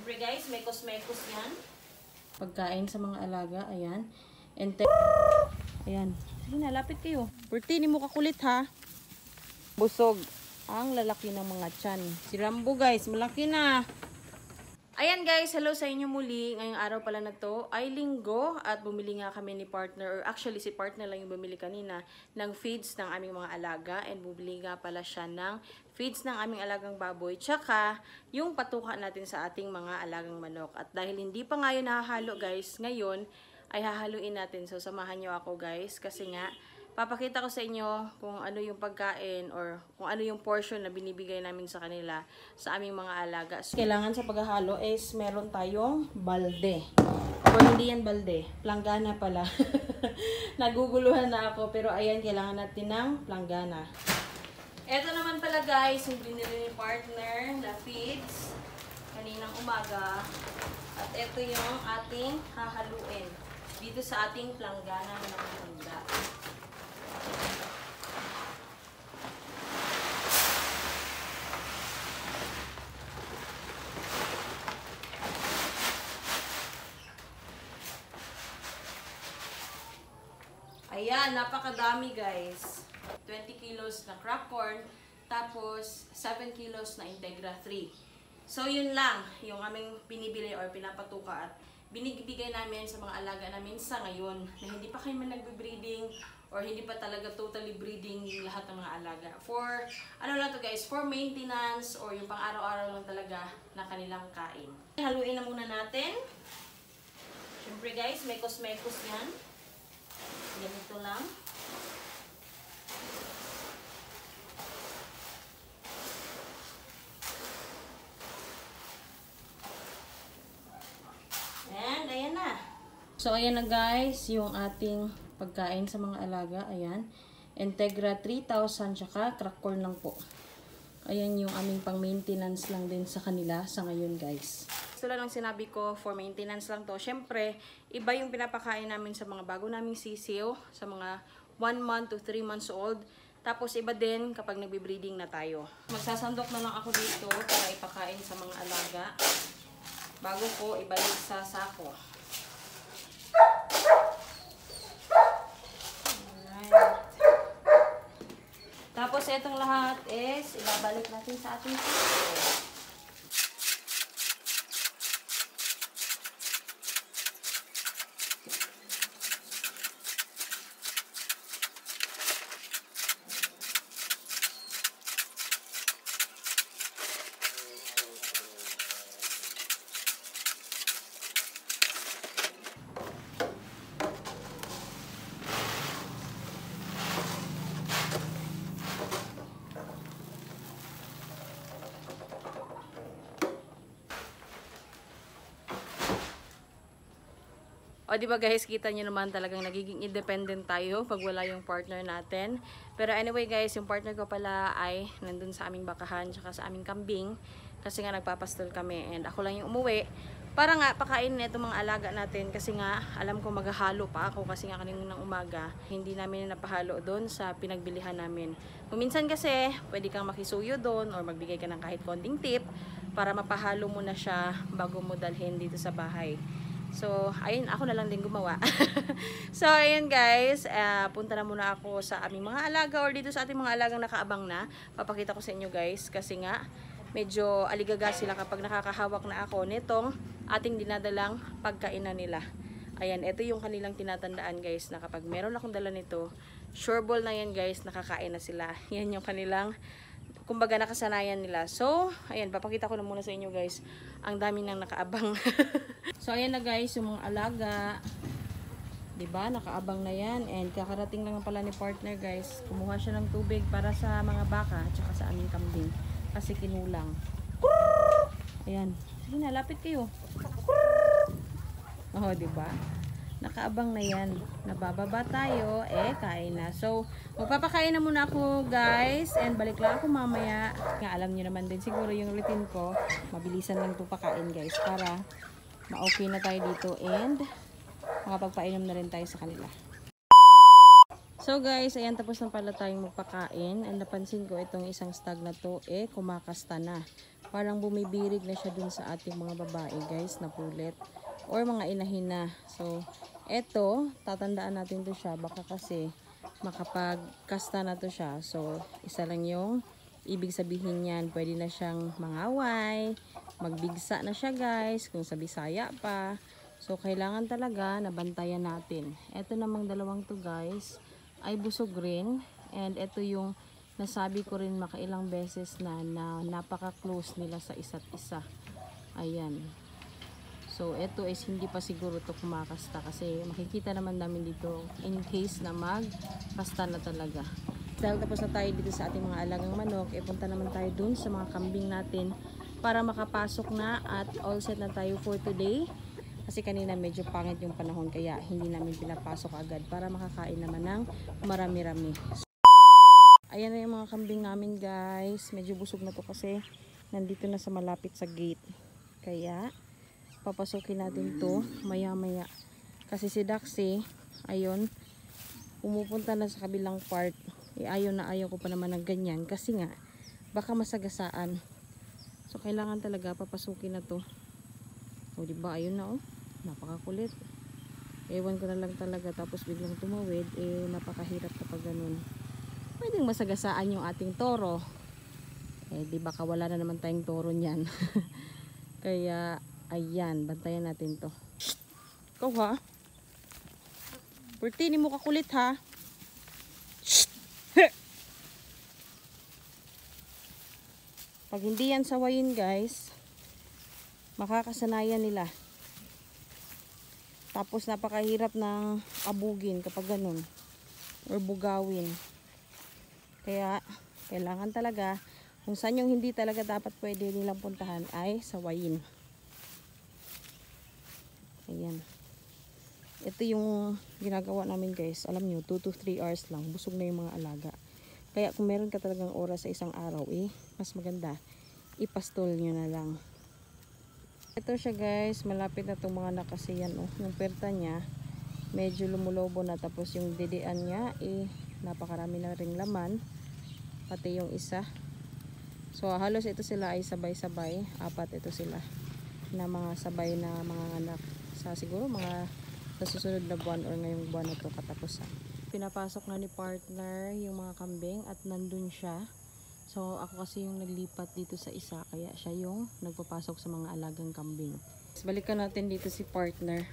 Siyempre guys, mekos-mekos yan. Pagkain sa mga alaga, ayan. Ayan. Sige na, lapit kayo. Bertie, ni mo kakulit ha. Busog. Ang lalaki ng mga tiyan. Si Rambo guys, malaki na. Ayan guys, hello sa inyo muli. Ngayong araw pala na to ay linggo at bumili nga kami ni partner, or actually si partner lang yung bumili kanina ng feeds ng aming mga alaga, and bumili nga pala siya ng feeds ng aming alagang baboy tsaka yung patuka natin sa ating mga alagang manok. At dahil hindi pa ngayon nahahalo guys, ngayon ay hahaluin natin. So samahan nyo ako guys kasi nga papakita ko sa inyo kung ano yung pagkain or kung ano yung portion na binibigay namin sa kanila sa aming mga alaga. So, kailangan sa paghahalo is meron tayong balde. O hindi yan balde, planggana pala. Naguguluhan na ako pero ayan, kailangan natin ng planggana. Ito naman pala guys, yung binili ni partner na feeds kaninang umaga. At ito yung ating hahaluin dito sa ating planggana na nakahanda. Ayan, napakadami guys. 20 kilos na crack corn, tapos 7 kilos na Integra 3. So yun lang yung aming binibili or pinapatuka at binibigay namin sa mga alaga namin sa ngayon na hindi pa kayo man nagbe-breeding or hindi pa talaga totally breeding yung lahat ng mga alaga. For, ano lang to guys, for maintenance or yung pang araw-araw lang talaga na kanilang kain. Haluin na muna natin. Siyempre guys, mekos-mekos yan. Ganito lang. And, ayan na. So, ayan na guys, yung ating pagkain sa mga alaga. Ayan. Integra 3,000 tsaka crack corn lang po. Ayan yung aming pang maintenance lang din sa kanila sa ngayon guys. Ito lang ang sinabi ko, for maintenance lang to. Siyempre, iba yung pinapakain namin sa mga bago naming sisiw, sa mga 1 month to 3 months old. Tapos iba din kapag nagbe-breeding na tayo. Magsasandok na lang ako dito para ipakain sa mga alaga bago ko ibalik sa sako. Alright. Tapos itong lahat is ibabalik natin sa ating sako. O diba guys, kita nyo naman talagang nagiging independent tayo pag wala yung partner natin. Pero anyway guys, yung partner ko pala ay nandun sa aming bakahan tsaka sa aming kambing. Kasi nga nagpapastol kami and ako lang yung umuwi. Para nga pakain na itong mga alaga natin kasi nga alam ko maghahalo pa ako kasi nga kaninang umaga. Hindi namin napahalo doon sa pinagbilihan namin. Kung minsan kasi pwede kang makisuyo doon or magbigay ka ng kahit konting tip para mapahalo mo na siya bago mo dalhin dito sa bahay. So, ayun, ako na lang din gumawa. So, ayun guys, punta na muna ako sa aming mga alaga or dito sa ating mga alagang nakaabang na. Papakita ko sa inyo guys kasi nga medyo aligaga sila kapag nakakahawak na ako nitong ating dinadalang pagkainan nila. Ayan, ito yung kanilang tinatandaan guys na kapag meron akong dala nito, sure ball na yan guys, nakakain na sila. Yan yung kanilang kumbaga nakasanayan nila. So, ayan, papakita ko na muna sa inyo guys. Ang dami nang nakaabang. So, ayan na guys, yung mga alaga. Diba? Nakaabang na yan. And kakarating lang pala ni partner guys. Kumuha siya ng tubig para sa mga baka at saka sa aming kambing. Kasi kinulang. Ayan. Sige na, lapit kayo. Oh, diba? Nakaabang na yan. Nabababa tayo, kain na. So, magpapakain na muna ako, guys. And balik lang ako mamaya. Nga, alam niyo naman din siguro yung routine ko. Mabilisan lang ito pakain, guys. Para ma-okay na tayo dito. And makapagpainom na rin tayo sa kanila. So guys, ayan, tapos na pala tayong magpakain. And napansin ko itong isang stag na to, kumakasta na. Parang bumibirig na siya dun sa ating mga babae guys, na pulet. Or mga inahin na. So, eto, tatandaan natin to siya. Baka kasi makapagkasta na to siya. So, isa lang yung ibig sabihin niyan. Pwede na siyang mangaway. Magbigsa na siya guys. Kung sa Bisaya pa. So, kailangan talaga nabantayan natin. Eto namang dalawang to guys ay busog rin, and ito yung nasabi ko rin makailang beses na napaka-close nila sa isa't isa. Ayan. So ito is hindi pa siguro to kumakasta kasi makikita naman namin dito in case na magkasta na talaga. Dahil tapos na tayo dito sa ating mga alagang manok, punta naman tayo dun sa mga kambing natin para makapasok na at all set na tayo for today. Kasi kanina medyo pangit yung panahon kaya hindi namin pinapasok agad para makakain naman ng marami-rami. Ayan na yung mga kambing namin guys. Medyo busog na to kasi nandito na sa malapit sa gate. Kaya papasukin natin to maya-maya. Kasi si Daxie, ayun, pumupunta na sa kabilang part. Ayaw na ayaw ko pa naman ng ganyan kasi nga baka masagasaan. So kailangan talaga papasukin na to. O diba, ayun na oh. Napakakulit. Ewan ko na lang talaga, tapos biglang tumawid, napakahirap kapag ganun. Pwedeng masagasaan yung ating toro. Di baka wala na naman tayong toro niyan. Kaya ayan, bantayan natin to. Ikaw ha? Pertini mo kakulit ha? Pag hindi yan sawayin guys, makakasanayan nila. Tapos napakahirap ng abugin kapag ganun. Or bugawin. Kaya kailangan talaga, kung saan yung hindi talaga dapat pwede nilang puntahan ay sawayin. Ayan. Ito yung ginagawa namin guys. Alam nyo, 2 to 3 hours lang. Busog na yung mga alaga. Kaya kung meron ka talagang oras sa isang araw, mas maganda. Ipastol nyo na lang. Ito siya guys, malapit na itong mga nakasiyan oh. Yung perta niya medyo lumulobo na, tapos yung didian niya napakarami na ring laman, pati yung isa. So halos ito sila ay sabay-sabay, 4 ito sila na mga sabay na mga anak sa siguro mga sa susunod na buwan or ngayong buwan na to katapusan. Pinapasok na ni partner yung mga kambing at nandun siya. So ako kasi yung naglipat dito sa isa, kaya siya yung nagpapasok sa mga alagang kambing. Balikan natin dito si partner.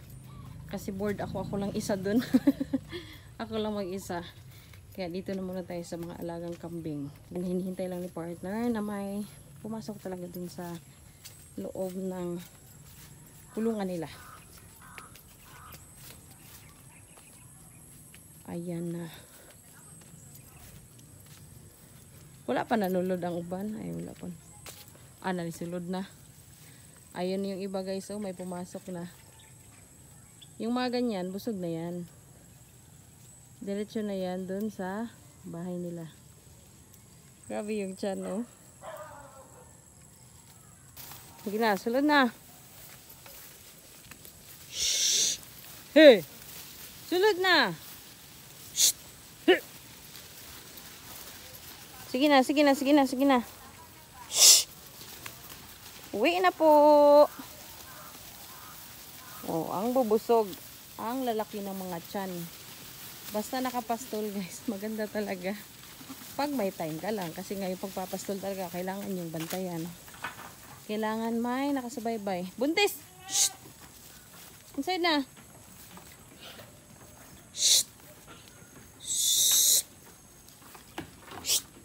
Kasi bored ako lang isa dun. Ako lang mag-isa. Kaya dito na muna tayo sa mga alagang kambing. Hinihintay lang ni partner na may pumasok talaga dun sa loob ng kulungan nila. Ayan na. Wala pa nanulod ang uban. Ay, wala pa. Nalisulod na. Ayun yung iba guys. Oh, may pumasok na. Yung mga ganyan, busog na yan. Diretso na yan dun sa bahay nila. Grabe yung tiyan, oh. Sige na, sulod na. Shhh! Hey! Sulod na! Sige na, sige na, sige na, sige na. Shhh! Uwi na po. Oh, ang bubusog. Ang lalaki ng mga tiyan. Basta nakapastol guys, maganda talaga. Pag may time ka lang. Kasi ngayon pagpapastol talaga, kailangan yung bantayan. Kailangan may nakasubaybay. Buntis! Shhh! Inside na. Shhh!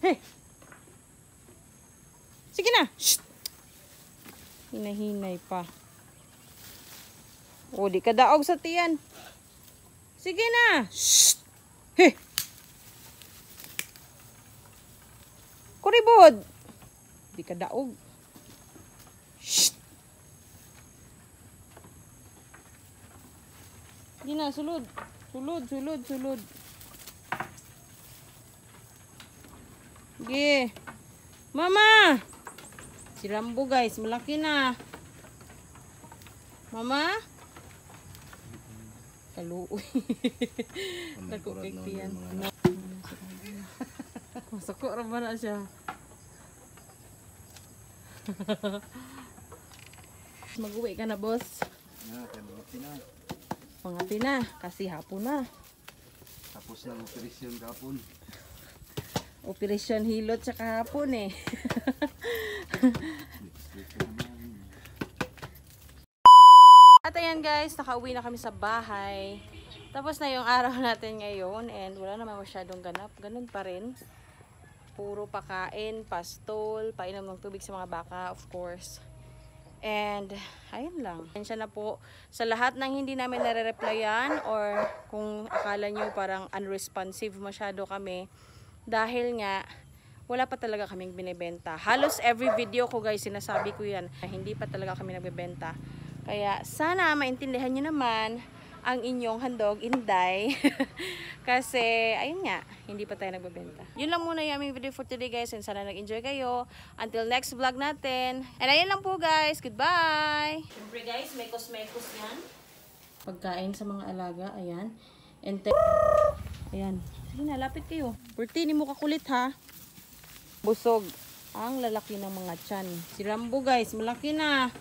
Hey! Sige na! Shh! Hinahinay pa. O, di ka daog sa tiyan. Sige na! Shh! Hey! Kuribod! Di ka daog. Shh! Sige na, sulod. Sulod, sulod, sulod. Sige. Mama! Si Rambo guys, malaki na. Mama? Kaluoy. Nagkukiktiyan. Masako raman na siya. Mag-uwi ka na, boss. Mga pina, kasi hapon na. Tapos ng operasyon kapon. Operasyon hilot sa kahapon eh. At ayan guys, nakauwi na kami sa bahay. Tapos na yung araw natin ngayon and wala naman masyadong ganap. Ganun pa rin. Puro pakain, pastol, painom ng tubig sa mga baka, of course. And ayun lang. Pasensya na po sa lahat ng hindi namin nare-replyan or kung akala nyo parang unresponsive masyado kami. Dahil nga, wala pa talaga kaming binibenta. Halos every video ko guys, sinasabi ko yan, hindi pa talaga kami nagbebenta. Kaya sana maintindihan nyo naman ang inyong handog, Inday. Kasi, ayun nga, hindi pa tayo nagbebenta. Yun lang muna yung aming video for today guys. And sana nag-enjoy kayo. Until next vlog natin. And ayun lang po guys. Goodbye! Siyempre guys, may kosmekos yan. Pagkain sa mga alaga, ayan. And ayan. Sige na, lapit kayo. Purti, ni mo kakulit ha. Busog. Ang lalaki ng mga tiyan. Si Rambo guys, malaki na.